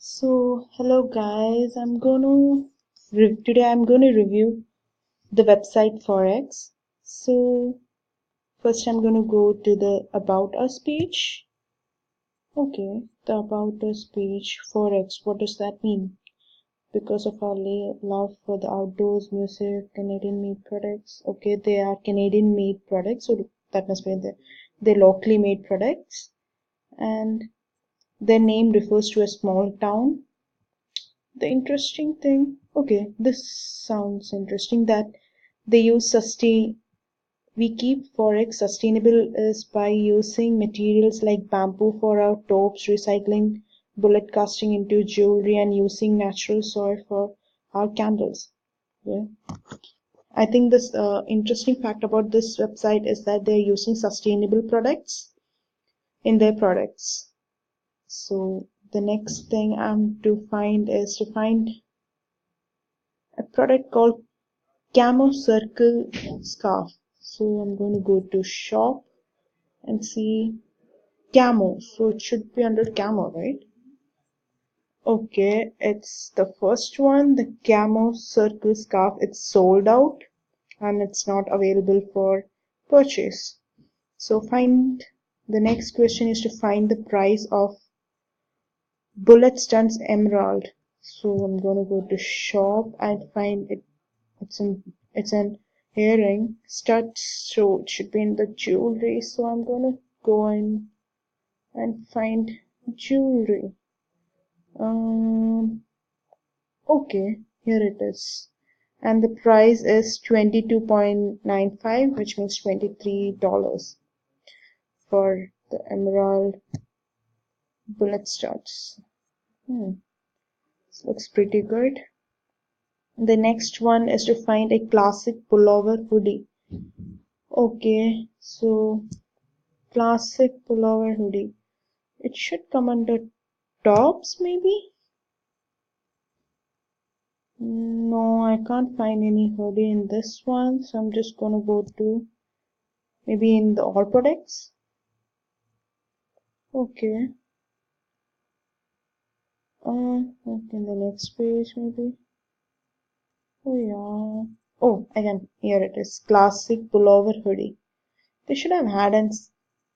So, hello guys, today I'm going to review the website Forex. So, first I'm going to go to the About Us page. Okay, the About Us page, Forex, what does that mean? Because of our love for the outdoors, music, Canadian made products. Okay, they are Canadian made products, so that must mean they're locally made products. And their name refers to a small town. The interesting thing, okay, this sounds interesting that they use we keep Forex sustainable is by using materials like bamboo for our tops, recycling bullet casting into jewelry, and using natural soil for our candles. Yeah. I think this interesting fact about this website is that they're using sustainable products in their products. So the next thing I'm to find is to find a product called Camo Circle Scarf. So I'm going to go to shop and see camo. So it should be under camo, right? Okay, it's the first one, the Camo Circle Scarf. It's sold out and it's not available for purchase. So the next question is to find the price of Bullet Studs Emerald. So I'm going to go to shop and find it. It's an earring stud, so it should be in the jewelry. So I'm gonna go in and find jewelry. Okay, here it is, and the price is $22.95, which means $23 for the emerald bullet studs. This looks pretty good. The next one is to find a classic pullover hoodie. Okay, so classic pullover hoodie. It should come under tops, maybe? No, I can't find any hoodie in this one, so I'm just gonna go to maybe in the all products. Okay. Okay, in the next page maybe. Oh yeah. Oh, again, here it is. Classic pullover hoodie. They should have had a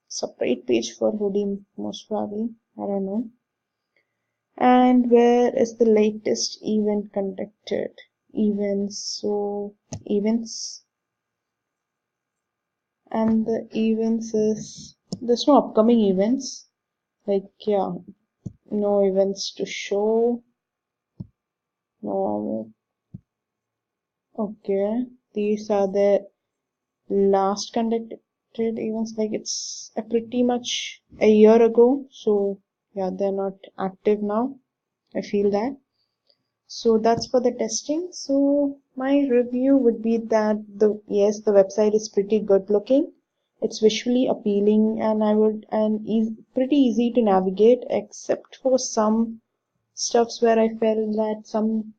separate page for hoodie, most probably. I don't know. And where is the latest event conducted? Events, so events. And the events is, there's no upcoming events. Like, yeah, no events to show. No. Okay. These are the last conducted events. Like, it's pretty much a year ago. So, yeah, they're not active now. I feel that. So that's for the testing. So my review would be that yes, the website is pretty good looking. It's visually appealing and pretty easy to navigate, except for some stuffs where I felt that some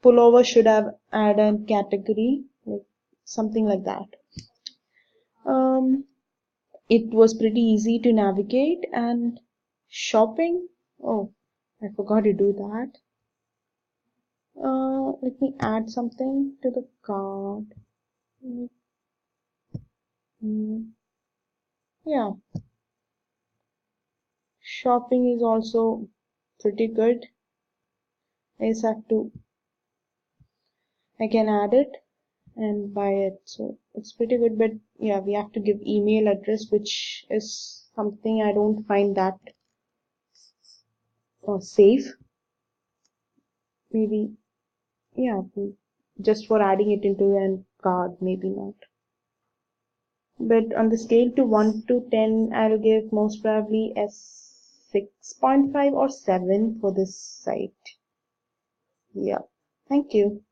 pullover should have added a category, like something like that. Um, it was pretty easy to navigate, and shopping. Oh, I forgot to do that. Let me add something to the cart. Yeah, shopping is also pretty good. I can add it and buy it. So it's pretty good, but yeah, we have to give email address, which is something I don't find that safe. Maybe, yeah, just for adding it into a card, maybe not. But on the scale to 1 to 10, I'll give most probably a 6.5 or 7 for this site. Yeah. Thank you.